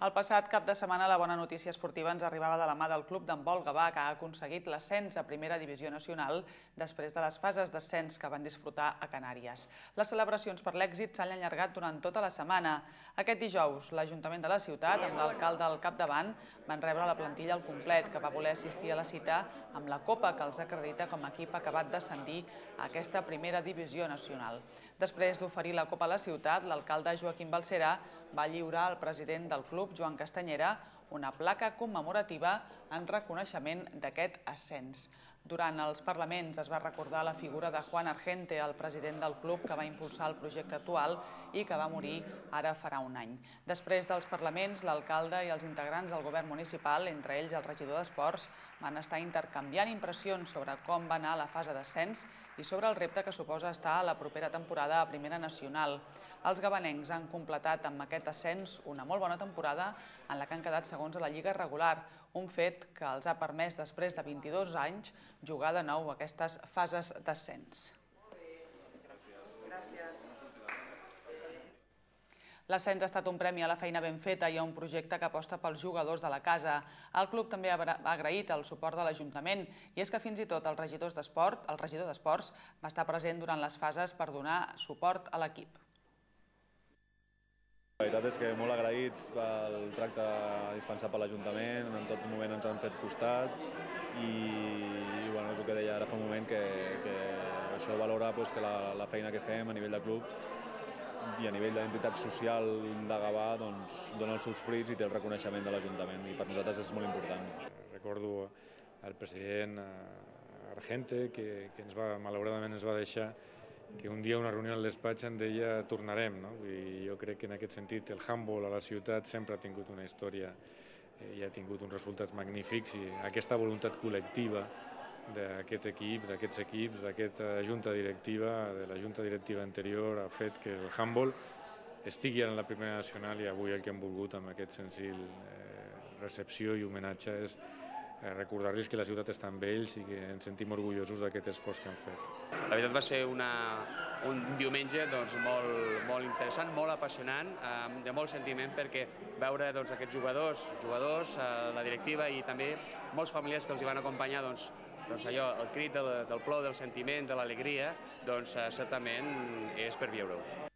El passat cap de setmana la bona notícia esportiva ens arribava de la mà del club d'handbol Gavà, que ha aconseguit l'ascens a primera divisió nacional després de les fases d'ascens que van disfrutar a Canàries. Les celebracions per l'èxit s'han allargat durant tota la setmana. Aquest dijous, l'Ajuntament de la ciutat, amb l'alcalde al capdavant, van rebre la plantilla al complet, que va voler assistir a la cita amb la copa que els acredita com a equip acabat d'ascendir a aquesta primera divisió nacional. Després d'oferir la copa a la ciutat, l'alcalde Joaquim Balsera va lliurar al president del club, Joan Castanyera, una placa commemorativa en reconeixement d'aquest ascens. Durant els parlaments es va recordar la figura de Juan Argente, el president del club que va impulsar el projecte actual i que va morir ara farà un any. Després dels parlaments, l'alcalde i els integrants del govern municipal, entre ells el regidor d'Esports, van estar intercanviant impressions sobre com va anar la fase d'ascens i sobre el repte que suposa estar a la propera temporada a Primera Nacional. Els gavanencs han completat amb aquest ascens una molt bona temporada en la que han quedat segons a la Lliga regular, un fet que els ha permès, després de 22 anys, jugar de nou aquestes fases d'ascens. L'ascens ha estat un premi a la feina ben feta i a un projecte que aposta pels jugadors de la casa. El club també ha agraït el suport de l'Ajuntament i és que fins i tot el regidor d'Esports va estar present durant les fases per donar suport a l'equip. La veritat és que molt agraïts pel tracte dispensat per l'Ajuntament, en tot moment ens han fet costat i és el que deia ara fa un moment, que això valora que la feina que fem a nivell de club i a nivell d'entitat social de Gavà dona els seus fruits i té el reconeixement de l'Ajuntament i per nosaltres és molt important. Recordo el president Argente que malauradament ens va deixar, que un dia a una reunió al despatx em deia tornarem. I jo crec que en aquest sentit el handbol a la ciutat sempre ha tingut una història i ha tingut uns resultats magnífics i aquesta voluntat col·lectiva d'aquest equip, d'aquests equips, d'aquesta junta directiva, de la junta directiva anterior, ha fet que el handbol estigui en la Primera Nacional i avui el que hem volgut amb aquest senzill recepció i homenatge és recordar-los que la ciutat està amb ells i que ens sentim orgullosos d'aquest esforç que han fet. La veritat va ser un diumenge molt interessant, molt apassionant, de molt sentiment, perquè veure aquests jugadors, la directiva i també molts familiars que els hi van acompanyar, allò, el crit del plor, del sentiment, de l'alegria, certament és per viure-ho.